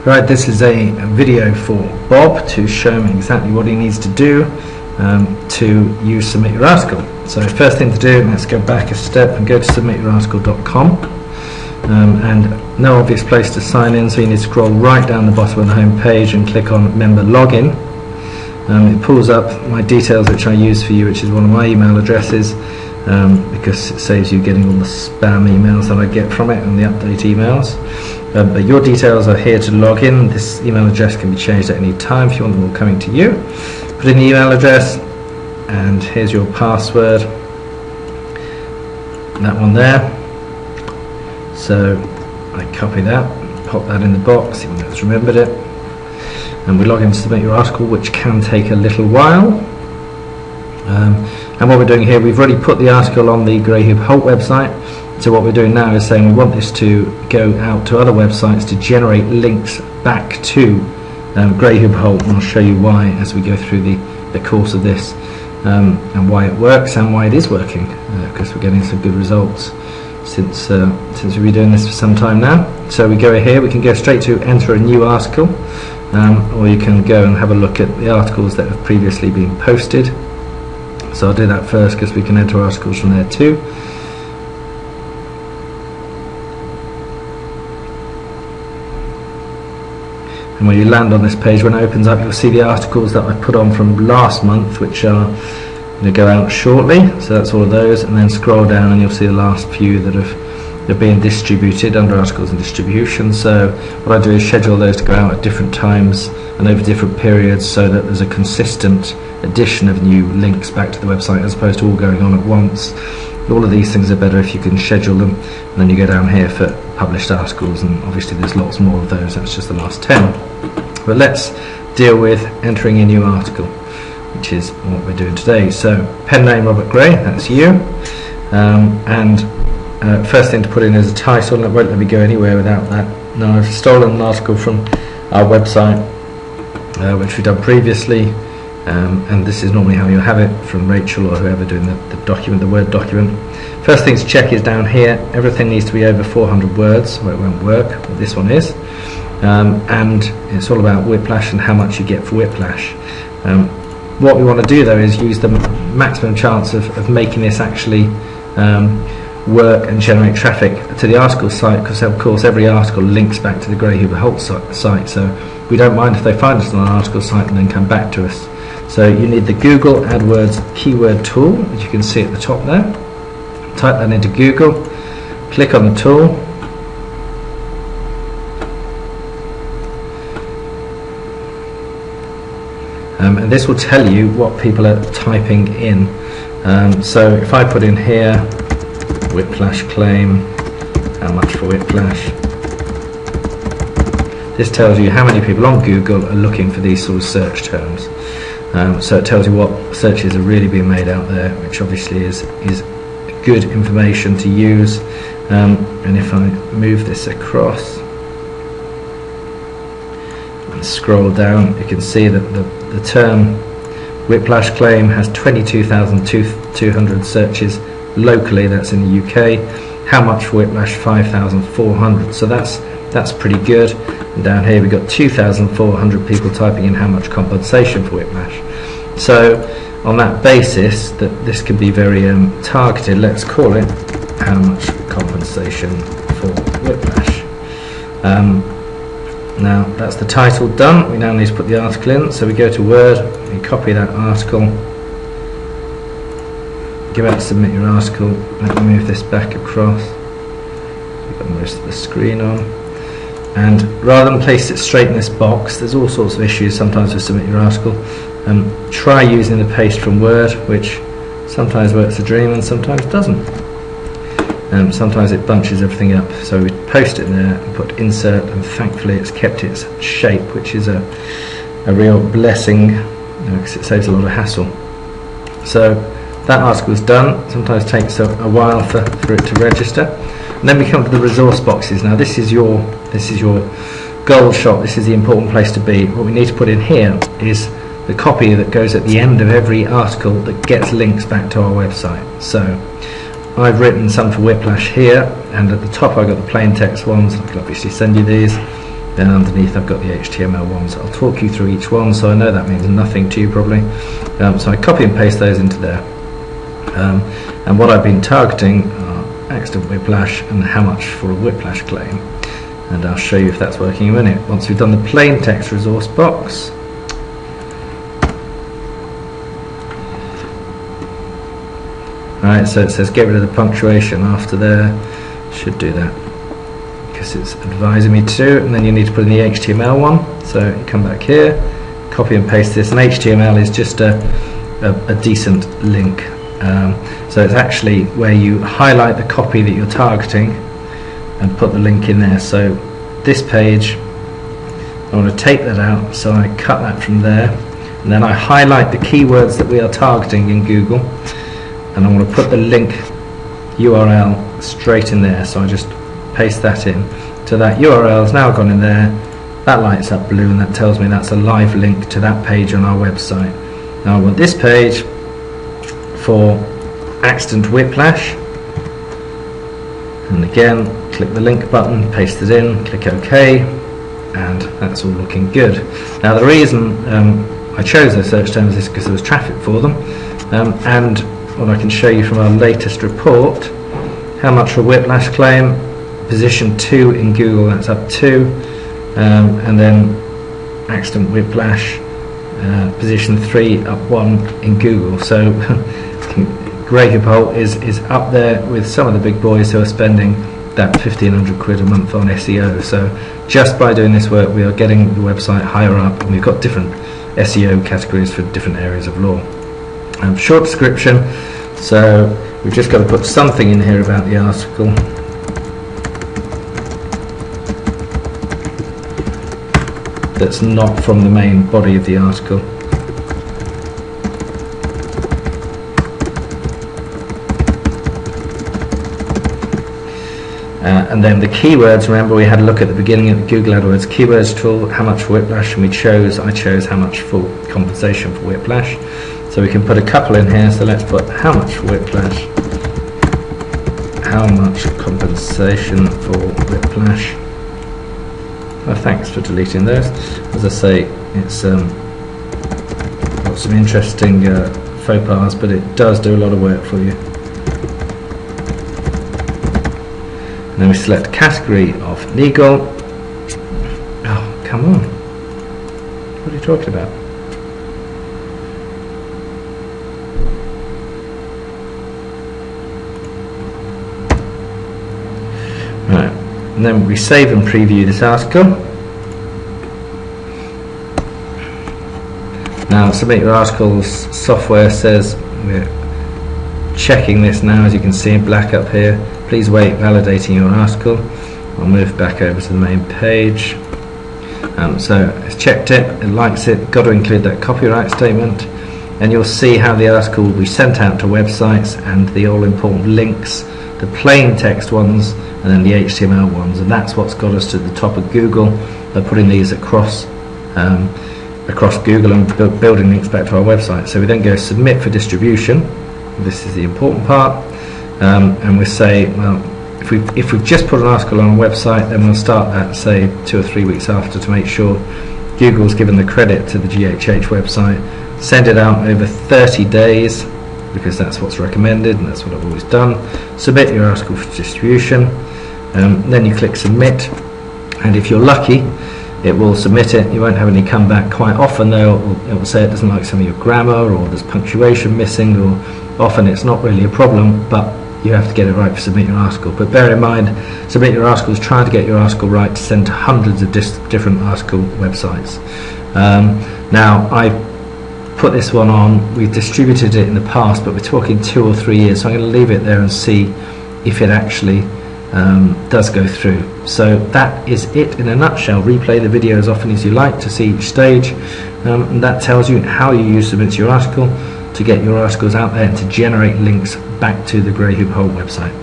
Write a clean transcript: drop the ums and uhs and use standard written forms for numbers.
Right, this is a video for Bob to show him exactly what he needs to do to use Submit Your Article. So first thing to do, let's go back a step and go to submityourarticle.com, and no obvious place to sign in, so you need to scroll right down the bottom of the home page and click on Member Login. It pulls up my details which I use for you, which is one of my email addresses, because it saves you getting all the spam emails that I get from it and the update emails. But your details are here to log in. This email address can be changed at any time if you want them all coming to you. Put in the email address, and here's your password, that one there. So I copy that, pop that in the box, even though it's remembered it, and we log in to submit your article, which can take a little while. And what we're doing here, we've already put the article on the Greyhound Holt website. So what we're doing now is saying we want this to go out to other websites to generate links back to Greyhound Holt, and I'll show you why as we go through the course of this, and why it works and why it is working, because we're getting some good results since we've been doing this for some time now. So we go here, we can go straight to enter a new article, or you can go and have a look at the articles that have previously been posted. So I'll do that first because we can enter articles from there too. And when you land on this page, when it opens up, you'll see the articles that I put on from last month, which are going to go out shortly. So that's all of those, and then scroll down and you'll see the last few that are being distributed under articles and distribution. So what I do is schedule those to go out at different times and over different periods, so that there's a consistent addition of new links back to the website as opposed to all going on at once. All of these things are better if you can schedule them, and then you go down here for published articles, and obviously there's lots more of those. That's just the last 10. But let's deal with entering a new article, which is what we're doing today. So pen name Robert Gray, that's you, and first thing to put in is a title, and it won't let me go anywhere without that. Now I've stolen an article from our website, which we've done previously, and this is normally how you'll have it from Rachel or whoever doing the document, the Word document. First thing to check is down here, everything needs to be over 400 words, or it won't work, but this one is. And it's all about Whiplash and how much you get for Whiplash. What we want to do though is use the maximum chance of making this actually work and generate traffic to the article site, because of course every article links back to the Greyhound Holt site, so we don't mind if they find us on an article site and then come back to us. So you need the Google AdWords keyword tool, as you can see at the top there. Type that into Google, click on the tool, and this will tell you what people are typing in. So if I put in here Whiplash claim, how much for Whiplash, this tells you how many people on Google are looking for these sort of search terms. So it tells you what searches are really being made out there, which obviously is good information to use. And if I move this across and scroll down, you can see that the term Whiplash claim has 22,200 searches locally, that's in the UK. How much for Whiplash? 5,400. So that's pretty good. And down here we've got 2,400 people typing in how much compensation for Whiplash. So on that basis, that this can be very targeted, let's call it how much compensation for Whiplash. Now that's the title done. We now need to put the article in. So we go to Word, we copy that article, go out to submit your article. Let me move this back across. We've got most of the screen on. And rather than place it straight in this box, there's all sorts of issues sometimes with submit your article. Try using the paste from Word, which sometimes works a dream and sometimes doesn't. Sometimes it bunches everything up. So we post it there and put insert, and thankfully it's kept its shape, which is a real blessing, because it saves a lot of hassle. So that article is done. Sometimes takes a while for it to register. And then we come to the resource boxes. Now this is your gold shot. This is the important place to be. What we need to put in here is the copy that goes at the end of every article that gets links back to our website. So I've written some for Whiplash here, and at the top I've got the plain text ones. I can obviously send you these. Then underneath I've got the HTML ones. I'll talk you through each one, so I know that means nothing to you probably. So I copy and paste those into there. And what I've been targeting are accident whiplash and how much for a whiplash claim. And I'll show you if that's working in a minute. Once we've done the plain text resource box, right, so it says get rid of the punctuation after there. Should do that because it's advising me to, and then you need to put in the HTML one. So you come back here, copy and paste this, and HTML is just a decent link. So it's actually where you highlight the copy that you're targeting and put the link in there. So this page, I want to take that out, so I cut that from there, and then I highlight the keywords that we are targeting in Google, and I want to put the link URL straight in there. So I just paste that in. So that URL has now gone in there, that lights up blue, and that tells me that's a live link to that page on our website. Now I want this page for accident whiplash, and again click the link button, paste it in, click OK, and that's all looking good. Now the reason I chose those search terms is because there was traffic for them, and what I can show you from our latest report, how much for whiplash claim, position 2 in Google, that's up 2, and then accident whiplash, position 3, up 1 in Google. So Greyhound is up there with some of the big boys who are spending that 1,500 quid a month on SEO. So just by doing this work we are getting the website higher up, and we've got different SEO categories for different areas of law. Short description, so we've just got to put something in here about the article. That's not from the main body of the article. And then the keywords, remember we had a look at the beginning of the Google AdWords keywords tool, how much for whiplash, and I chose how much for compensation for whiplash. So we can put a couple in here, so let's put how much for whiplash, how much compensation for whiplash. Oh, thanks for deleting those. As I say, it's got some interesting faux pas, but it does do a lot of work for you. And then we select category of legal. Oh, come on. What are you talking about? Right. And then we save and preview this article. Now submit your articles software says we're checking this now, as you can see in black up here. Please wait validating your article. I'll move back over to the main page. So it's checked it likes it, got to include that copyright statement, and you'll see how the article will be sent out to websites, and the all important links, the plain text ones and then the HTML ones, and that's what's got us to the top of Google by putting these across Google and building links back to our website. So we then go submit for distribution. This is the important part, and we say, well, if we've just put an article on a website, then we'll start that say 2 or 3 weeks after to make sure Google's given the credit to the GHH website. Send it out over 30 days because that's what's recommended, and that's what I've always done. Submit your article for distribution, then you click submit, and if you're lucky it will submit it. You won't have any comeback. Quite often though it will say it doesn't like some of your grammar, or there's punctuation missing, or often it's not really a problem, but you have to get it right for submit your article. But bear in mind, submit your article is trying to get your article right to send to hundreds of different article websites. Now I put this one on, we've distributed it in the past, but we're talking 2 or 3 years, so I'm going to leave it there and see if it actually does go through. So that is it in a nutshell. Replay the video as often as you like to see each stage, and that tells you how you use submit your article to get your articles out there and to generate links back to the Grey Hoop Hole website.